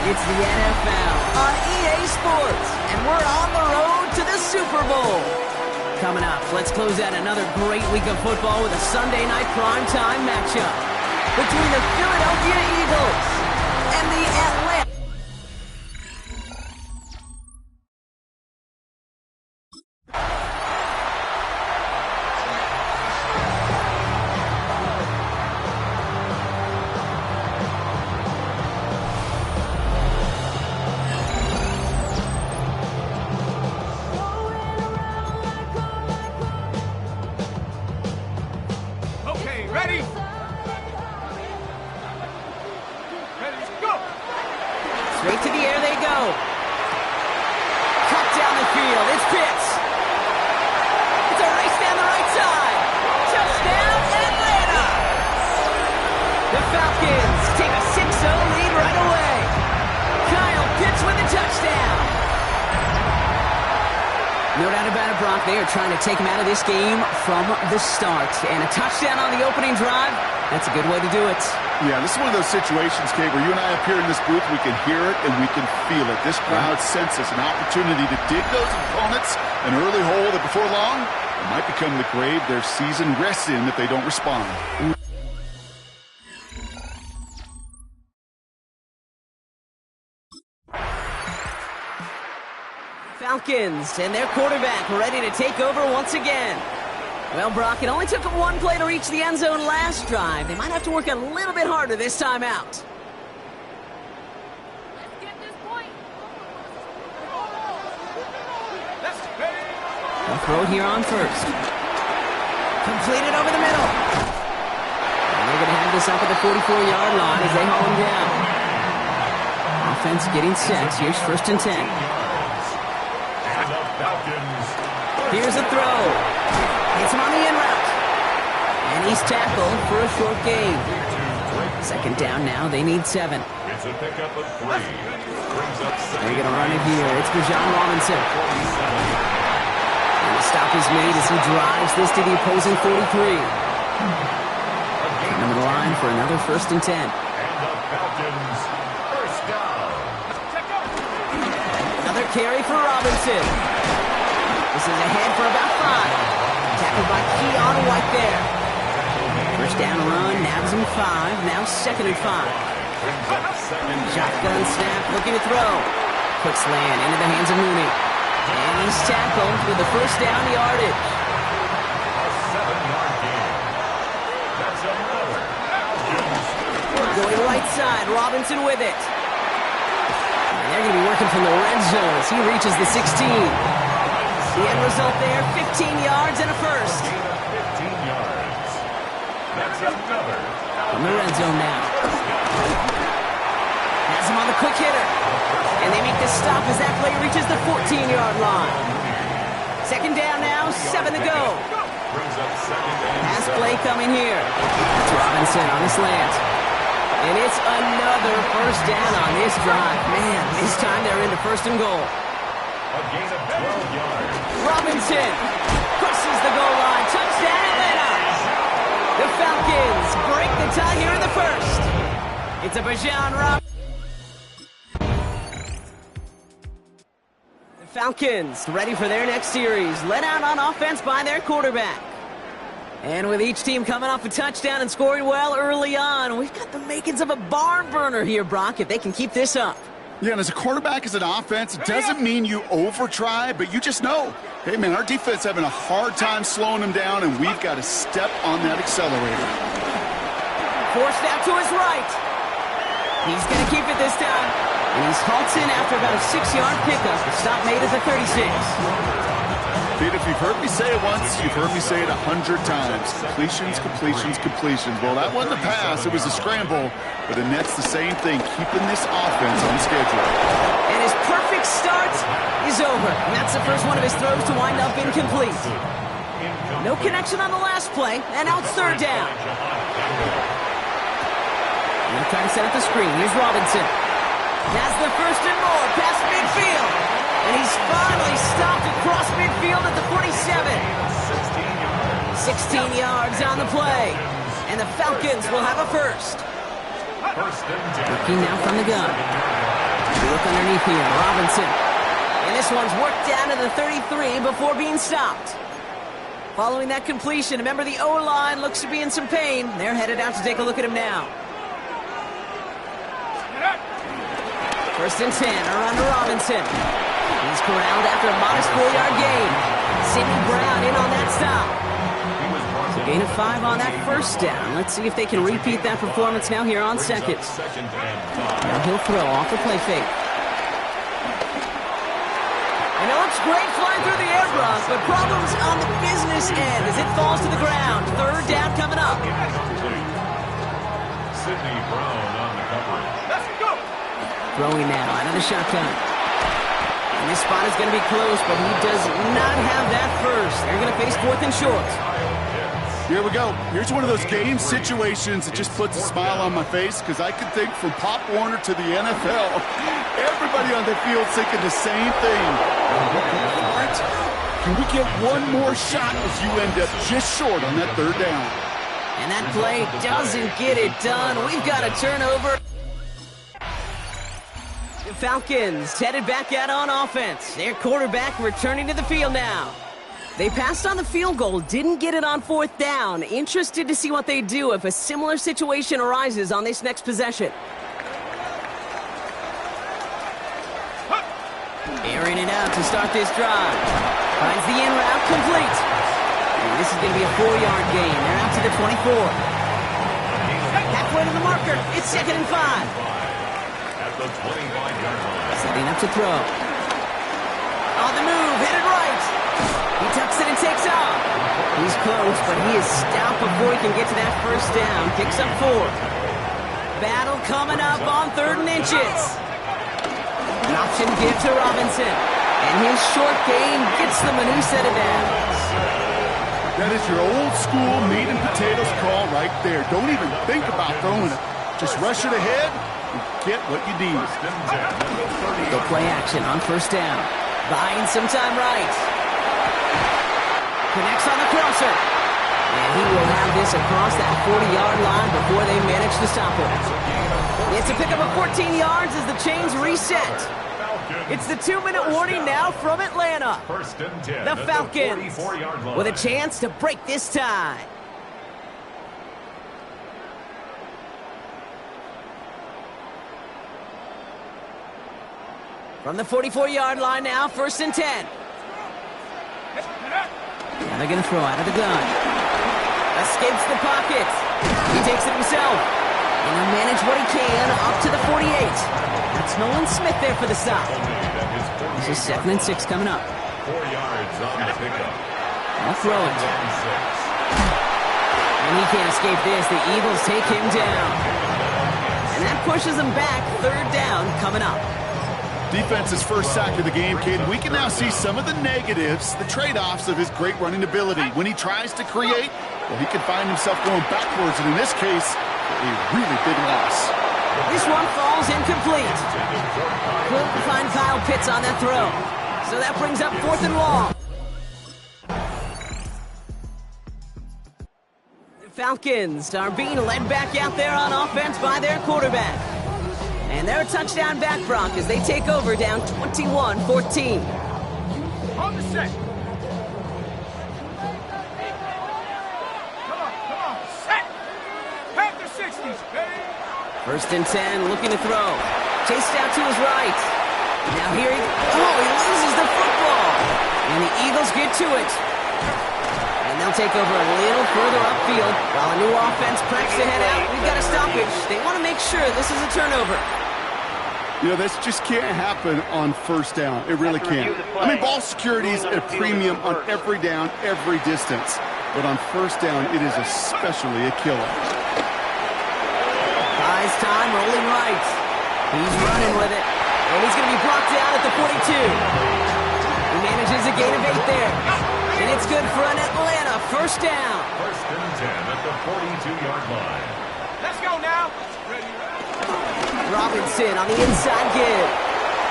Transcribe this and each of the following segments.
It's the NFL on EA Sports, and we're on the road to the Super Bowl. Coming up, let's close out another great week of football with a Sunday night primetime matchup between the Philadelphia Eagles and the Atlanta. Straight to the air they go. Cut down the field. It's Pitts. It's a race down the right side. Touchdown, Atlanta! The Falcons take a 6-0 lead right away. Kyle Pitts with the touchdown. No doubt about it, Brock. They are trying to take him out of this game from the start. And a touchdown on the opening drive, that's a good way to do it. Yeah, this is one of those situations, Kate, where you and I up here in this booth, we can hear it and we can feel it. This crowd senses an opportunity to dig those opponents an early hole that before long it might become the grave their season rests in if they don't respond. Falcons and their quarterback ready to take over once again. Well, Brock, it only took them one play to reach the end zone last drive. They might have to work a little bit harder this time out. Let's get this point. They'll throw it here on first. Completed over the middle. And they're going to have this up at the 44-yard line as they haul him down. Offense getting set. Here's 1st and 10. Here's a throw. Hits him on the in route. And he's tackled for a short gain. 2nd down now. They need 7. It's a pickup of 3. Brings up They're going to run it here. It's Bijan Robinson. And the stop is made as he drives this to the opposing 43. Coming to the line for another 1st and 10. And the Falcons first down. Another carry for Robinson. This is ahead for about 5. Tackled by Keon White there. 1st down run, nabs him 5. Now 2nd and 5. Shotgun snap, looking to throw. Quick slant into the hands of Mooney. And he's tackled with the 1st down yardage. A 7-yard gain. That's another. Going right side, Robinson with it. And they're going to be working from the red zone as he reaches the 16. The end result there, 15 yards and a 1st. 15 yards. That's another. From the red zone now. Has him on the quick hitter. And they make the stop as that play reaches the 14-yard line. 2nd down now, 7 to go. Brings up 2nd and Pass play coming here. It's Robinson on the slant. And it's another 1st down on this drive. Man, this time they're into 1st and goal. a gain of 12 yards. Robinson crosses the goal line. Touchdown, Atlanta. The Falcons break the tie here in the 1st. It's a Bijan Robinson. The Falcons ready for their next series. Led out on offense by their quarterback. And with each team coming off a touchdown and scoring well early on, we've got the makings of a barn burner here, Brock, if they can keep this up. Yeah, and as a quarterback, as an offense, it doesn't mean you over-try, but you just know, hey, man, our defense having a hard time slowing them down, and we've got to step on that accelerator. Forced out to his right. He's going to keep it this time. And he's halts in after about a 6-yard pickup. The stop made at the 36. Pete, if you've heard me say it once, you've heard me say it 100 times. Completions, completions, completions. Well, that wasn't a pass. It was a scramble. But the Nets the same thing, keeping this offense on schedule. And his perfect start is over. And that's the first one of his throws to wind up incomplete. No connection on the last play. And now it's 3rd down. And they're trying to set up the screen. Here's Robinson. Has the 1st and more past midfield. And he's finally stopped across midfield at the 47. 16 yards on the play. And the Falcons will have a 1st. First and 10. Looking now from the gun. Look underneath here, Robinson. And this one's worked down to the 33 before being stopped. Following that completion, remember the O-line looks to be in some pain. They're headed out to take a look at him now. First and 10, around to Robinson. He's corralled after a modest 4-yard gain. Sidney Brown in on that stop. So gain of 5 on that first down. Let's see if they can repeat that performance now here on second. Now he'll throw off the play fake. And it looks great flying through the air, Brock, but problems on the business end as it falls to the ground. Third down coming up. Sidney Brown on the coverage. Let's go. Throwing now out of the shotgun. And this spot is going to be close, but he does not have that first. They're going to face 4th and short. Here we go. Here's one of those game situations that just puts a smile on my face because I can think from Pop Warner to the NFL, everybody on the field thinking the same thing. What? Can we get one more shot as you end up just short on that third down? And that play doesn't get it done. We've got a turnover. The Falcons headed back out on offense. Their quarterback returning to the field now. They passed on the field goal, didn't get it on 4th down. Interested to see what they do if a similar situation arises on this next possession. Airing it out to start this drive. Finds the in route complete. And this is going to be a 4-yard gain. They're out to the 24. Halfway to the marker. It's 2nd and 5. At the 25-yard line. Setting up to throw. On the move, headed right. He tucks it and takes off. He's close, but he is stopped before he can get to that first down. Picks up 4. Battle coming up on 3rd and inches. An option give to Robinson. And his short gain gets them a new set of downs. That is your old school meat and potatoes call right there. Don't even think about throwing it. Just rush it ahead and get what you need. The play action on first down. Buying some time right. Connects on the crosser. And he will have this across that 40-yard line before they manage to stop him. It's a pickup of 14 yards as the chains reset. It's the 2-minute warning now from Atlanta. First and 10. The Falcons 44-yard line. with a chance to break this tie. From the 44-yard line now, 1st and 10. Now they're going to throw out of the gun. Escapes the pocket. He takes it himself. And he'll manage what he can up to the 48. That's Nolan Smith there for the stop. This is 2nd and 6 coming up. 4 yards on the pickup. I'll throw it. And he can't escape this. The Eagles take him down. And that pushes them back. 3rd down coming up. Defense's first sack of the game, kid. We can now see some of the negatives, the trade-offs of his great running ability. When he tries to create, well, he can find himself going backwards, and in this case, a really big loss. This one falls incomplete. Couldn't find Kyle Pitts on that throw. So that brings up 4th and long. The Falcons are being led back out there on offense by their quarterback. And they're a touchdown back, Brock, as they take over down 21-14. On the set. Come on, set. Panther 60s, baby. 1st and 10, looking to throw. Chased out to his right. Now here he loses the football. And the Eagles get to it. And they'll take over a little further upfield while a new offense preps to head out. We've got a stoppage. They want to make sure this is a turnover. You know, this just can't happen on first down. It really can't. I mean, ball security is a premium on every down, every distance. But on first down, it is especially a killer. Buys time, rolling right. He's running with it. And he's going to be brought down at the 42. He manages a gain of 8 there. And it's good for an Atlanta first down. First and 10 at the 42-yard line. Let's go now. Robinson on the inside give.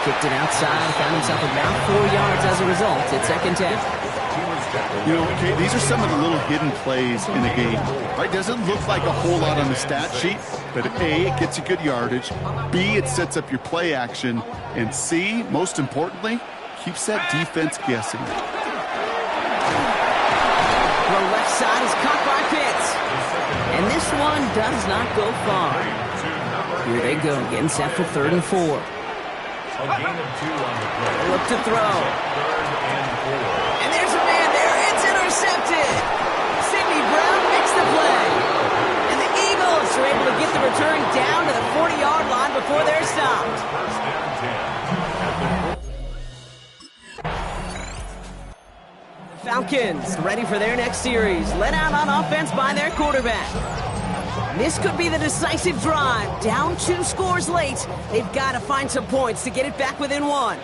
Kicked it outside, found himself about 4 yards as a result. It's 2nd 10. You know, okay, these are some of the little hidden plays in a game, right? Doesn't look like a whole lot on the stat sheet, but A, it gets you good yardage, B, it sets up your play action, and C, most importantly, keeps that defense guessing. The left side is caught by Pitts. And this one does not go far. Here they go, getting set for 3rd and 4. A gain of 2 on the play. Look to throw. 3rd and 4. And there's a man there. It's intercepted. Sidney Brown makes the play. And the Eagles are able to get the return down to the 40-yard line before they're stopped. 1st and 10. Falcons ready for their next series. Led out on offense by their quarterback. This could be the decisive drive. Down 2 scores late. They've got to find some points to get it back within 1.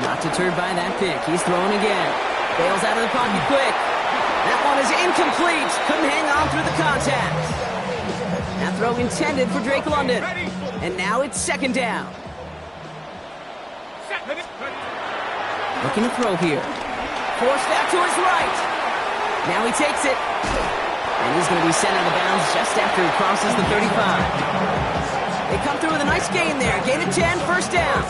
Not deterred by that pick. He's throwing again. Bails out of the pocket quick. That one is incomplete. Couldn't hang on through the contact. That throw intended for Drake London. And now it's 2nd down. Looking to throw here. Forced out to his right. Now he takes it. And he's going to be sent out of bounds just after he crosses the 35. They come through with a nice gain there. Gain of 10, 1st down.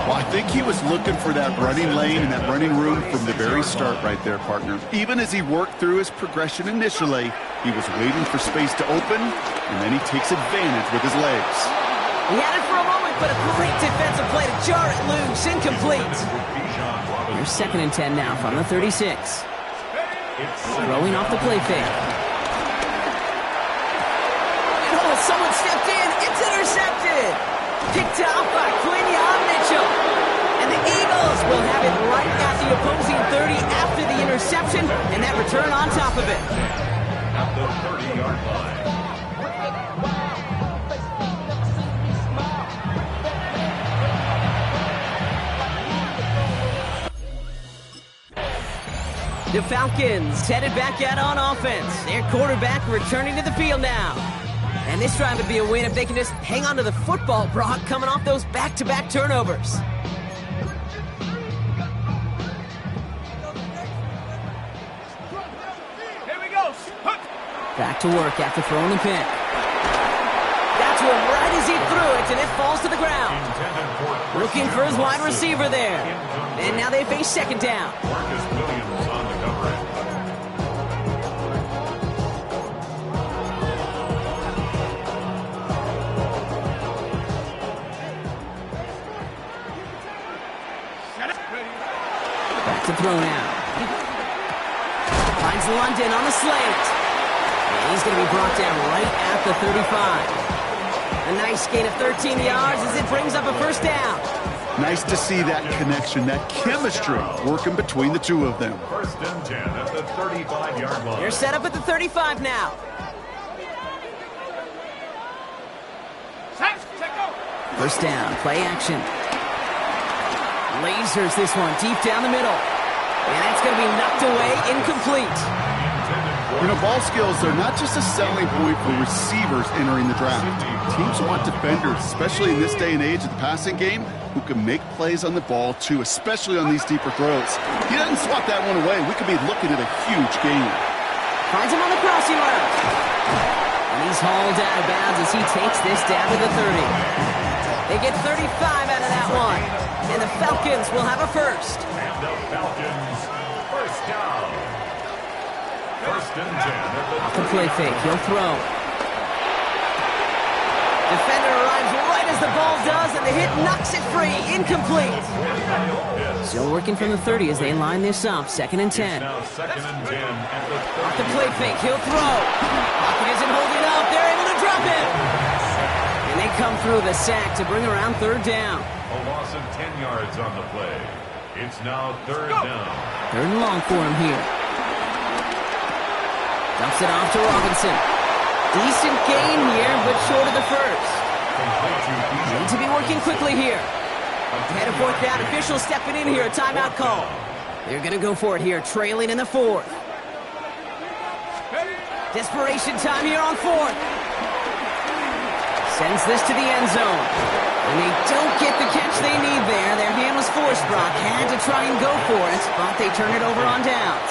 Well, I think he was looking for that running lane and that running room from the very start right there, partner. Even as he worked through his progression initially, he was waiting for space to open, and then he takes advantage with his legs. He had it for a moment, but a great defensive play to jar it loose. Incomplete. Here's 2nd and 10 now from the 36. Throwing off the play fake. Oh, someone stepped in. It's intercepted. Picked off by Quinion Mitchell. And the Eagles will have it right at the opposing 30 after the interception, and that return on top of it. At the 30-yard line. The Falcons headed back out on offense. Their quarterback returning to the field now. And this drive would be a win if they can just hang on to the football, Brock, coming off those back-to-back turnovers. Here we go. Back to work after throwing the pick. Got to him right as he threw it, and it falls to the ground. Looking for his wide receiver there. And now they face 2nd down. Marcus Williams on the coverage. Back to throw now. Finds London on the slant. And he's going to be brought down right at the 35. A nice gain of 13 yards as it brings up a 1st down. Nice to see that connection, that chemistry working between the two of them. 1st and 10 at the 35-yard line. They're set up at the 35 now. First down, play action. Lasers this one deep down the middle. And that's going to be knocked away, incomplete. You know, ball skills are not just a selling point for receivers entering the draft. Teams want defenders, especially in this day and age of the passing game, who can make plays on the ball too, especially on these deeper throws. He doesn't swat that one away. We could be looking at a huge gain. Finds him on the crossing route. And he's hauled out of bounds as he takes this down to the 30. They get 35 out of that one. And the Falcons will have a 1st. And the Falcons, 1st down. 1st and 10 Off the play fake, he'll throw. Defender arrives right as the ball does, and the hit knocks it free. Incomplete. Still working from the 30 as they line this up. 2nd and 10. Now 2nd and 10 at the 30. Off the play fake, he'll throw. Pocket isn't holding up. They're able to drop him. And they come through the sack to bring around 3rd down. A loss of 10 yards on the play. It's now 3rd down. 3rd and long for him here. Dumps it off to Robinson. Decent gain here, but short of the 1st. Need to be working quickly here. Head of 4th down. Officials stepping in here. A timeout call. They're going to go for it here, trailing in the 4th. Desperation time here on 4th. Sends this to the end zone. And they don't get the catch they need there. Their hand was forced, Brock. Had to try and go for it, but they turn it over on downs.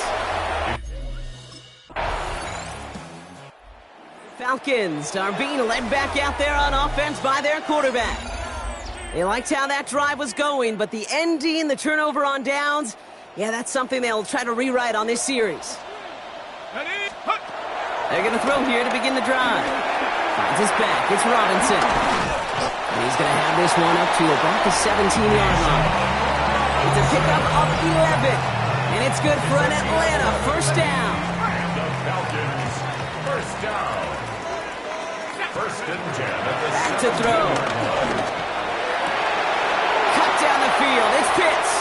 Falcons are being led back out there on offense by their quarterback. They liked how that drive was going, but the ending, the turnover on downs, yeah, that's something they'll try to rewrite on this series. They're going to throw here to begin the drive. Finds his back. It's Robinson. And he's going to have this one up to about the 17-yard line. It's a pickup of 11. And it's good for an Atlanta first down. The Falcons, first down. First and 10 at the Back to throw. Cut down the field. It's Pitts.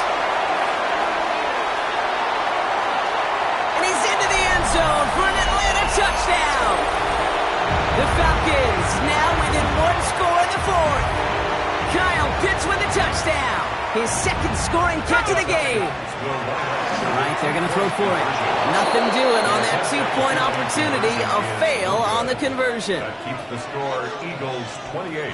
And he's into the end zone for an Atlanta touchdown. The Falcons now within one score in the fourth. Kyle Pitts with a touchdown. His second scoring catch of the game. All right, they're going to throw for it. Nothing doing on that two-point opportunity. A fail on the conversion. That keeps the score Eagles 28.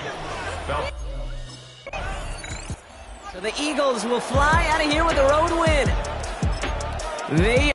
So the Eagles will fly out of here with a road win. They